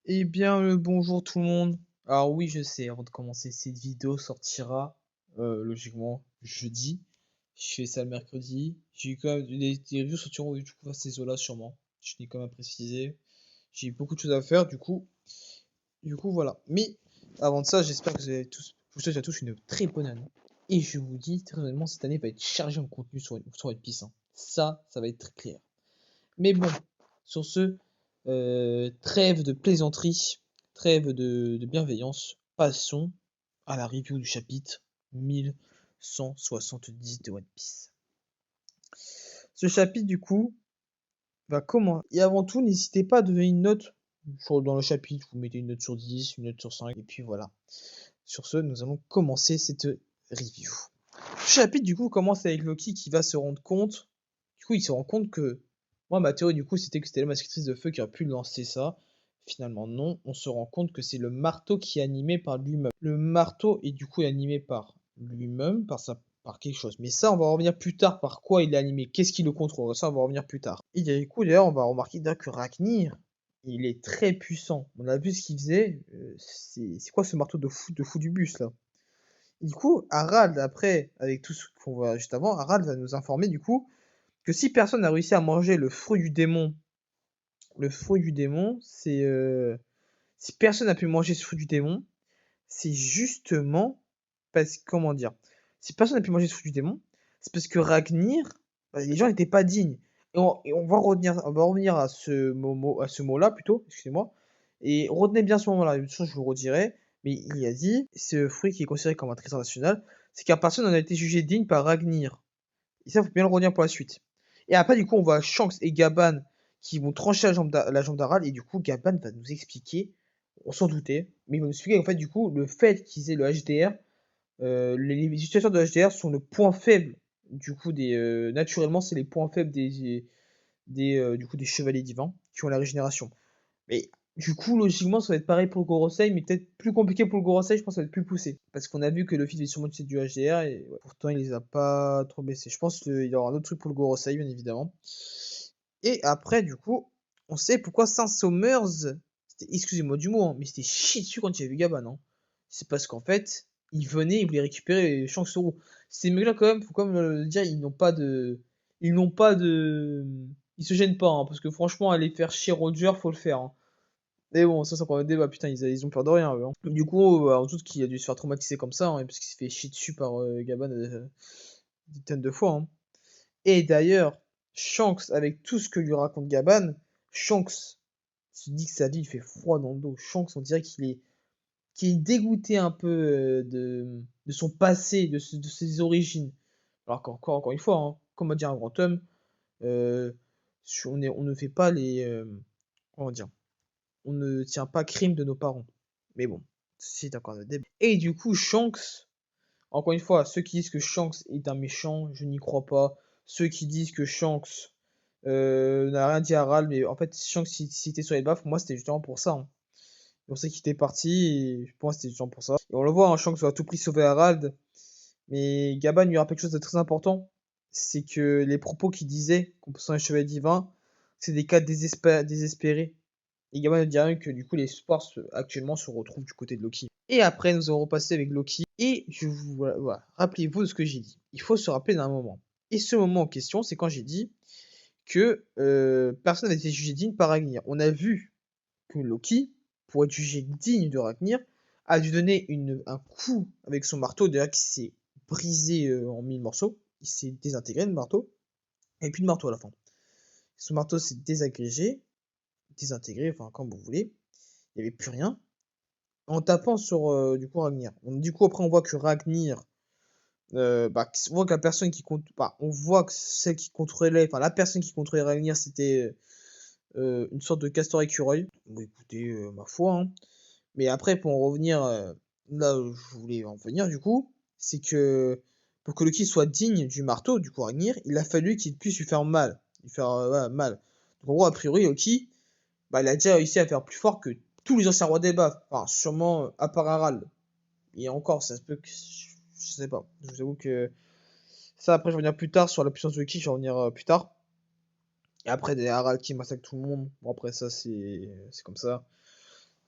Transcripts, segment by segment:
Eh bien, bonjour tout le monde. Alors oui, je sais, avant de commencer, cette vidéo sortira logiquement jeudi. Je fais ça le mercredi. J'ai eu quand même des reviews sortiront du coup à ces eaux-là sûrement. Je n'ai quand même précisé. J'ai eu beaucoup de choses à faire du coup voilà. Mais avant de ça, j'espère que vous avez tous, je vous souhaite à tous une très bonne année. Et je vous dis très honnêtement, cette année va être chargée en contenu sur One Piece, hein. Ça va être très clair. Mais bon, sur ce, trêve de plaisanterie, trêve de bienveillance, passons à la review du chapitre 1170 de One Piece. Ce chapitre, du coup, va comment? Et avant tout, n'hésitez pas à donner une note dans le chapitre. Vous mettez une note sur 10, une note sur 5, et puis voilà. Sur ce, nous allons commencer cette review. Le chapitre, du coup, commence avec Loki qui va se rendre compte. Du coup, il se rend compte que. Moi, ma théorie, du coup, c'était que c'était la masquetrice de feu qui a pu lancer ça. Finalement, non. On se rend compte que c'est le marteau qui est animé par lui-même. Le marteau est du coup animé par lui-même, par quelque chose. Mais ça, on va revenir plus tard par quoi il est animé. Qu'est-ce qui le contrôle? Ça, on va revenir plus tard. Et du coup, d'ailleurs, on va remarquer que Raknir, il est très puissant. On a vu ce qu'il faisait. C'est quoi ce marteau de fou du bus là? Du coup, Harald, après, avec tout ce qu'on voit juste avant, Harald va nous informer du coup que si personne n'a réussi à manger le fruit du démon, c'est si personne n'a pu manger ce fruit du démon, c'est justement parce que comment dire, si personne n'a pu manger ce fruit du démon, c'est parce que Ragnir, bah, les gens n'étaient pas dignes. Et on va revenir à ce mot-là plutôt, excusez-moi. Et retenez bien ce moment-là, de toute façon, je vous le redirai. Mais il a dit, ce fruit qui est considéré comme un trésor national, c'est car personne n'en a été jugé digne par Ragnir. Et ça, faut bien le retenir pour la suite. Et après, du coup, on voit Shanks et Gaban qui vont trancher la jambe d'Aral. Et du coup, Gaban va nous expliquer, on s'en doutait, mais il va nous expliquer qu'en fait, du coup, le fait qu'ils aient le HDR, les utilisateurs de HDR sont le point faible, du coup, naturellement, c'est les points faibles du coup, des chevaliers divins qui ont la régénération. Mais du coup, logiquement, ça va être pareil pour le Gorosei, mais peut-être plus compliqué pour le Gorosei, je pense que ça va être plus poussé. Parce qu'on a vu que le fil est sûrement utiliser du HDR, et ouais, pourtant il les a pas trop baissés. Je pense qu'il y aura un autre truc pour le Gorosei, bien évidemment. Et après, du coup, on sait pourquoi Saint-Somers, excusez-moi du mot, hein, mais c'était chier dessus quand il y avait Gaba, non? C'est parce qu'en fait, il venait, il voulait récupérer les Shanks. Ces mecs-là, quand même, faut quand même le dire, ils n'ont pas de. Ils n'ont pas de. Ils se gênent pas, hein, parce que franchement, aller faire chier Roger, faut le faire, hein. Mais bon, ça prend un débat, putain, ils ont peur de rien, eux, hein. Du coup, en tout qu'il a dû se faire traumatiser comme ça, hein, parce qu'il s'est fait chier dessus par Gaban des tonnes de fois, hein. Et d'ailleurs, Shanks, avec tout ce que lui raconte Gaban, Shanks se dit que sa vie il fait froid dans le dos. Shanks, on dirait qu'il est dégoûté un peu de son passé, de ses origines. Alors encore une fois, hein, comme a dit un grand homme, euh, on ne fait pas comment dire, on ne tient pas crime de nos parents. Mais bon, c'est encore un débat. Et du coup, Shanks, encore une fois, ceux qui disent que Shanks est un méchant, je n'y crois pas. Ceux qui disent que Shanks n'a rien dit à Ral, mais en fait, Shanks, s'il était sur les baffes, pour moi, c'était justement pour ça, hein. On sait qu'il était parti, et pour moi, c'était justement pour ça. Et on le voit, hein, Shanks va à tout prix sauver Harald, mais Gaban lui rappelle quelque chose de très important, c'est que les propos qu'il disait concernant les chevaliers divins, c'est des cas désespérés. Et Gaban ne dit rien que du coup, les espoirs actuellement se retrouvent du côté de Loki. Et après, nous allons repasser avec Loki. Et voilà. Rappelez-vous de ce que j'ai dit. Il faut se rappeler d'un moment. Et ce moment en question, c'est quand j'ai dit que personne n'avait été jugé digne par Ragnir. On a vu que Loki, pour être jugé digne de Ragnir, a dû donner un coup avec son marteau, d'ailleurs qui s'est brisé en mille morceaux. Il s'est désintégré le marteau. Et puis de marteau à la fin. Son marteau s'est désintégré, enfin comme vous voulez. Il n'y avait plus rien. En tapant sur du coup Ragnir. Du coup après on voit que Ragnir, on voit que la personne qui compte, on voit que celle qui contrôlait, enfin la personne qui contrôlait Ragnir, c'était une sorte de castor écureuil. Bon écoutez, ma foi, hein. Mais après pour en revenir là où je voulais en venir du coup, c'est que pour que Loki soit digne du marteau du coup Ragnir, il a fallu qu'il puisse lui faire mal, mal. Donc en gros a priori Loki, il a déjà réussi à faire plus fort que tous les anciens rois des baffes. Enfin, sûrement à part Harald. Et encore, ça se peut que. Je sais pas. Je vous avoue que. Ça, après, je vais revenir plus tard sur la puissance de Loki. Je vais revenir plus tard. Et après, des Harald qui massacre tout le monde. Bon, après, ça, c'est comme ça.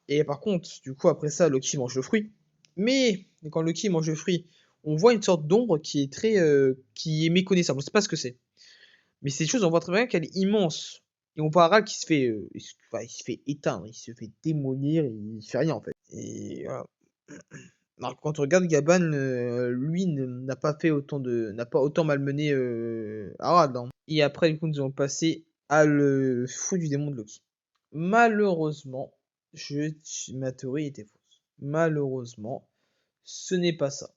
Et par contre, du coup, après ça, Loki mange le fruit. Mais quand Loki mange le fruit, on voit une sorte d'ombre qui est qui est méconnaissable. On sait pas ce que c'est. Mais ces choses, on voit très bien qu'elle est immense. Et on voit Aral qui se fait, enfin, il se fait éteindre, il se fait démolir, il fait rien en fait. Et voilà. Alors, quand on regarde Gaban, lui n'a pas autant malmené Harald, hein. Et après, du coup, nous allons passer à le fou du démon de Loki. Malheureusement, ma théorie était fausse. Malheureusement, ce n'est pas ça.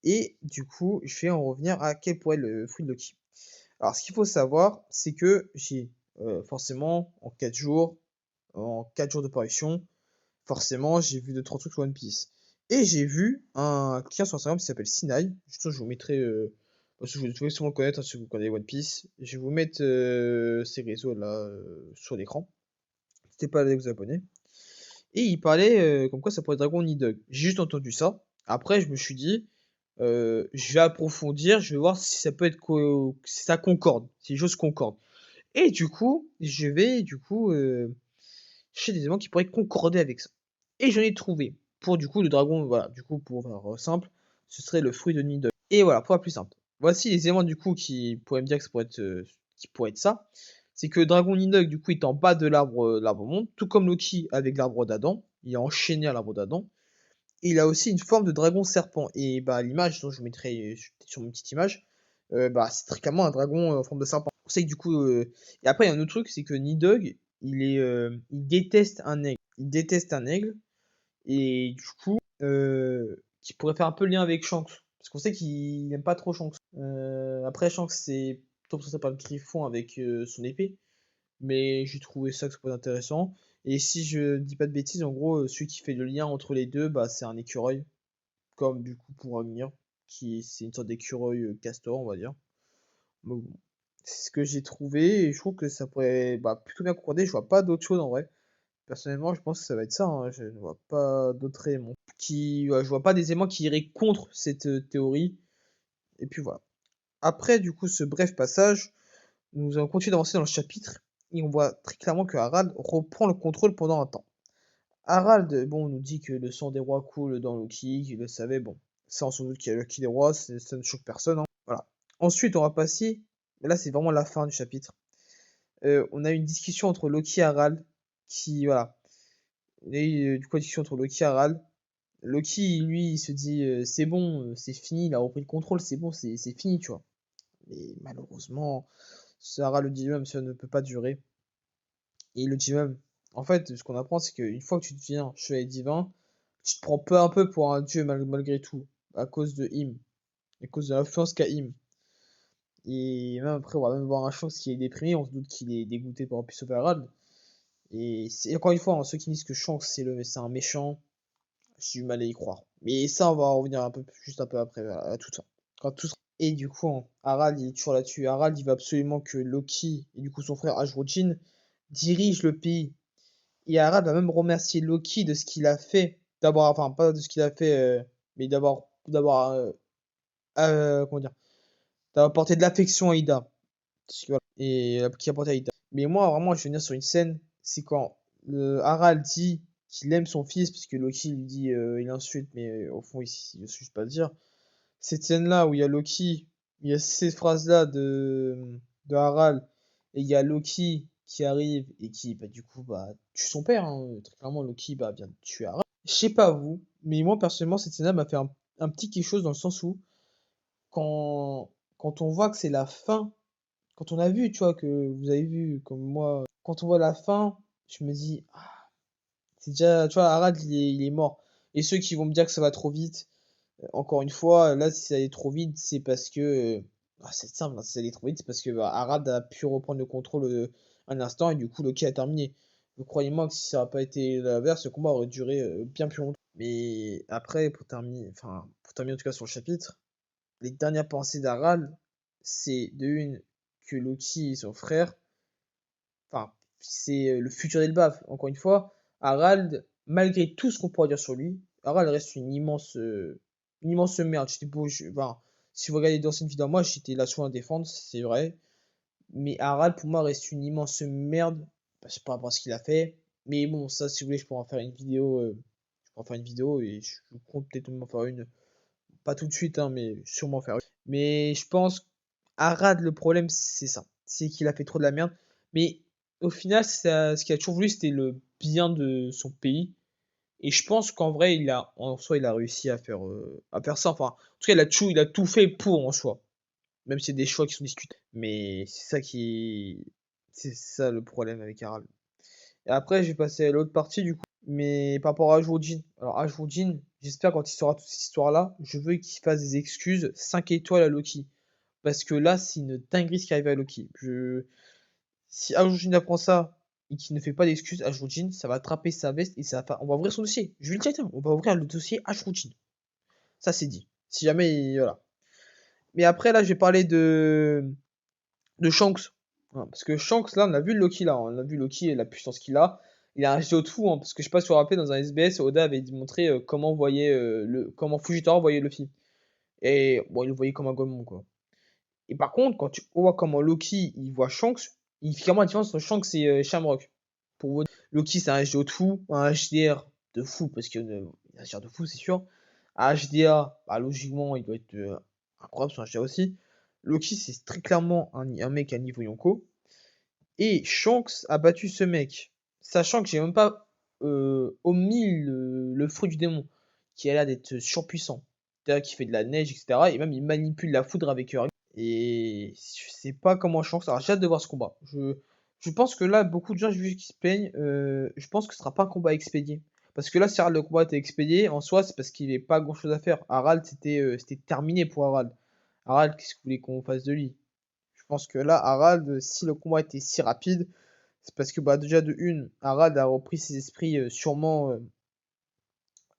Et du coup, je vais en revenir à quel pourrait être le fruit de Loki. Alors, ce qu'il faut savoir, c'est que j'ai forcément en 4 jours de parution, forcément, j'ai vu 2-3 trucs sur One Piece. Et j'ai vu un client sur Instagram qui s'appelle Sinai. Justement, je vous mettrai, parce que vous devez sûrement le connaître hein, si vous connaissez One Piece. Je vais vous mettre ces réseaux là sur l'écran. N'hésitez pas à aller vous abonner. Et il parlait comme quoi ça pourrait être Dragon Nidhogg. J'ai juste entendu ça. Après, je me suis dit, je vais approfondir, je vais voir si ça peut être si ça concorde, si les choses concordent. Et du coup, je vais chercher des éléments qui pourraient concorder avec ça. Et j'en ai trouvé. Pour du coup le dragon, voilà, du coup pour faire simple, ce serait le fruit de Nidhogg. Et voilà, pour faire plus simple. Voici les éléments du coup qui pourraient me dire que ça pourrait être, qui pourrait être ça. C'est que Dragon Nidhogg du coup est en bas de l'arbre monde, tout comme Loki avec l'arbre d'Adam. Il est enchaîné à l'arbre d'Adam. Et il a aussi une forme de dragon serpent. Et bah l'image, dont je vous mettrai sur une petite image, bah c'est très clairement un dragon en forme de serpent. On sait que du coup, et après il y a un autre truc, c'est que Nidhogg, il déteste un aigle. Il déteste un aigle. Et du coup, qui pourrait faire un peu le lien avec Shanks. Parce qu'on sait qu'il n'aime pas trop Shanks. Après, Shanks, c'est plutôt pour ça par le griffon avec son épée. Mais j'ai trouvé ça que ça peut être intéressant. Et si je dis pas de bêtises, en gros, celui qui fait le lien entre les deux, bah, c'est un écureuil. Comme du coup pour Agnir, c'est une sorte d'écureuil castor, on va dire. Mais bon, c'est ce que j'ai trouvé et je trouve que ça pourrait bah, plutôt bien concorder. Je vois pas d'autre chose en vrai. Personnellement, je pense que ça va être ça, hein. Je ne vois pas d'autres éléments je vois pas des éléments qui iraient contre cette théorie. Et puis voilà. Après, du coup, ce bref passage, nous allons continuer d'avancer dans le chapitre et on voit très clairement que Harald reprend le contrôle pendant un temps. Harald, bon, nous dit que le sang des rois coule dans Loki, qu'il le savait, bon, ça on s'en doute qu'il y a Loki des rois, ça ne choque personne, hein. Voilà. Ensuite, on va passer, là c'est vraiment la fin du chapitre. On a une discussion entre Loki et Harald, voilà, il y a eu du coup une discussion entre Loki et Harald. Loki, lui, il se dit c'est bon, c'est fini, il a repris le contrôle, c'est bon, c'est fini, tu vois. Mais malheureusement, Sarah le dit même, ça ne peut pas durer. Et il le dit même. En fait, ce qu'on apprend, c'est qu'une fois que tu deviens chevalier divin, tu te prends peu un peu pour un dieu malgré tout, à cause de Im, à cause de l'influence qu'a Im. Et même après, on va même voir un Shanks qui est déprimé, on se doute qu'il est dégoûté par Puissant Parade. Et c'est encore une fois, hein, ceux qui disent que Shanks c'est un méchant, j'ai du mal à y croire. Mais ça, on va en revenir juste un peu après, à tout ça. Quand tout sera... Et du coup, hein, Harald, il est toujours là-dessus. Harald, il veut absolument que Loki et du coup son frère Ashwochin dirigent le pays. Et Harald va même remercier Loki de ce qu'il a fait. D'abord, enfin, pas de ce qu'il a fait, mais comment dire, d'avoir apporté de l'affection à Ida. Voilà. Et qui a apporté à Ida. Mais moi, vraiment, je vais venir sur une scène, c'est quand Harald dit qu'il aime son fils, parce que Loki lui dit, il insulte, mais au fond, il ne juste pas le dire. Cette scène-là où il y a Loki, il y a ces phrases-là de Harald, et il y a Loki qui arrive et qui, bah, du coup, bah, tue son père, hein. Très clairement, Loki bah, vient de tuer Harald. Je sais pas vous, mais moi, personnellement, cette scène-là m'a fait un petit quelque chose dans le sens où, quand on voit que c'est la fin, quand on a vu, tu vois, que vous avez vu, comme moi, quand on voit la fin, je me dis, ah, c'est déjà, tu vois, Harald, il est mort. Et ceux qui vont me dire que ça va trop vite, encore une fois, là, si ça allait trop vite, c'est parce que, c'est simple, hein, si ça allait trop vite, c'est parce que bah, Harald a pu reprendre le contrôle un instant et du coup, Loki a terminé. Donc, croyez-moi que si ça n'a pas été l'inverse, ce combat aurait duré bien plus longtemps. Mais après, pour terminer en tout cas sur le chapitre, les dernières pensées d'Harald, c'est de une que Loki et son frère, enfin, c'est le futur d'Elbaf. Encore une fois, Harald, malgré tout ce qu'on pourrait dire sur lui, Harald reste une immense merde. Enfin, si vous regardez d'anciennes vidéos, moi, j'étais là souvent à défendre, c'est vrai. Mais Harald, pour moi, reste une immense merde par rapport à ce qu'il a fait. Mais bon, ça, si vous voulez, je pourrais en faire une vidéo. Je pourrais en faire une vidéo et je compte peut-être m'en faire une. Pas tout de suite, hein, mais sûrement en faire une. Mais je pense, Arad, le problème, c'est ça. C'est qu'il a fait trop de la merde. Mais au final, ce qu'il a toujours voulu, c'était le bien de son pays. Et je pense qu'en vrai, en soi, il a réussi à faire ça. Enfin, en tout cas, il a tout fait pour en soi. Même si c'est des choix qui sont discutés. Mais c'est ça le problème avec Harald. Et après, je vais passer à l'autre partie du coup. Mais par rapport à Ashwoodin. Alors, Ashwoodin, j'espère quand il saura toute cette histoire-là, je veux qu'il fasse des excuses 5 étoiles à Loki. Parce que là, c'est une dinguerie ce qui arrive à Loki. Si Ashwoodin apprend ça et qu'il ne fait pas d'excuses, Ashwoodin, ça va attraper sa veste et on va ouvrir son dossier. Je vais le dire, tiens, on va ouvrir le dossier Ashwoodin. Ça, c'est dit. Si jamais, voilà. Mais après, là, je vais parler de Shanks. Voilà, parce que Shanks, là, on a vu Loki, là. On a vu Loki et la puissance qu'il a. Il a un géo de fou, hein, parce que je sais pas si vous vous rappelez, dans un SBS, Oda avait montré comment Fujitora voyait Luffy. Et bon, il le voyait comme un golemon, quoi. Et par contre, quand tu vois comment Loki, il voit Shanks, il fait clairement la différence entre Shanks et Shamrock. Pour vous, Loki, c'est un géo de fou, un HDR de fou, parce qu'il y a un HDR de fou, c'est sûr. Un HDA, bah, logiquement, il doit être incroyable sur HDA aussi. Loki, c'est très clairement un mec à niveau Yonko. Et Shanks a battu ce mec, sachant que j'ai même pas omis le fruit du démon, qui a l'air d'être surpuissant. C'est-à-dire qu'il fait de la neige, etc. Et même il manipule la foudre avec et je sais pas comment Shanks. Alors j'ai hâte de voir ce combat. Je pense que là, beaucoup de gens, j'ai vu qui se plaignent. Je pense que ce sera pas un combat expédié. Parce que là, si Harald, le combat était expédié, en soi, c'est parce qu'il n'y avait pas grand chose à faire. Harald, c'était terminé pour Harald. Harald, qu'est-ce que vous voulez qu'on fasse de lui? Je pense que là, Harald, si le combat était si rapide, c'est parce que bah, déjà de une, Harald a repris ses esprits sûrement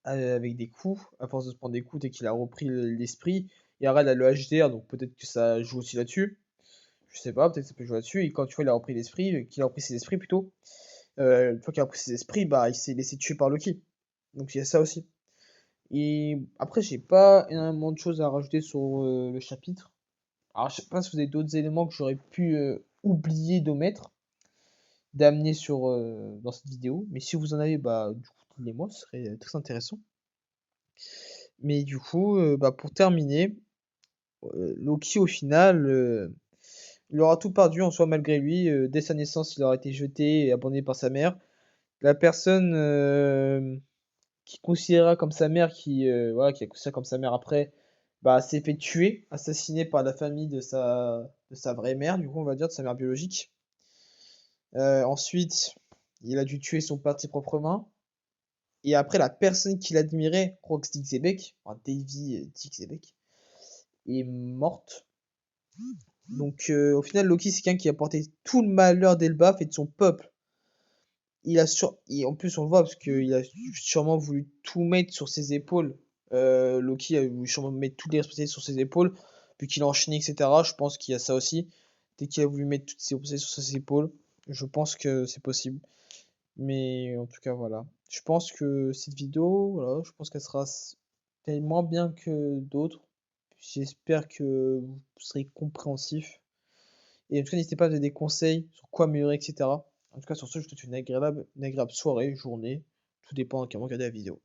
avec des coups, à force de se prendre des coups, et qu'il a repris l'esprit. Et Harald a le HDR, donc peut-être que ça joue aussi là-dessus. Je sais pas, peut-être que ça peut jouer là-dessus. Et quand tu vois, il a repris l'esprit, qu'il a repris ses esprits plutôt, une fois qu'il a repris ses esprits, bah, il s'est laissé tuer par Loki. Donc il y a ça aussi. Et après, j'ai pas énormément de choses à rajouter sur le chapitre. Alors, je sais pas si vous avez d'autres éléments que j'aurais pu oublier d'omettre, d'amener dans cette vidéo. Mais si vous en avez, bah, du coup, dites-les-moi, ce serait très intéressant. Mais du coup, bah, pour terminer, Loki, au final, il aura tout perdu en soi malgré lui. Dès sa naissance, il aura été jeté et abandonné par sa mère. La personne qui considéra comme sa mère, voilà, qui a considéré comme sa mère après, bah, s'est fait tuer, assassiné par la famille de sa vraie mère, du coup, on va dire, de sa mère biologique. Ensuite, il a dû tuer son père de ses propres mains. Et après, la personne qu'il admirait, Rox Dixebeck, enfin Davy Dixebeck, est morte. Donc, au final, Loki, c'est quelqu'un qui a porté tout le malheur d'Elbaf et de son peuple. Et en plus, on le voit parce qu'il a sûrement voulu tout mettre sur ses épaules. Loki a voulu sûrement mettre toutes les responsabilités sur ses épaules, puis qu'il a enchaîné, etc. Je pense qu'il y a ça aussi. Dès qu'il a voulu mettre toutes ses responsabilités sur ses épaules, je pense que c'est possible. Mais en tout cas, voilà. Je pense que cette vidéo, voilà, je pense qu'elle sera tellement bien que d'autres. J'espère que vous serez compréhensif. Et en tout cas, n'hésitez pas à donner des conseils sur quoi améliorer, etc. En tout cas, sur ce, je te souhaite une agréable soirée, journée. Tout dépend à quel moment vous regardez la vidéo.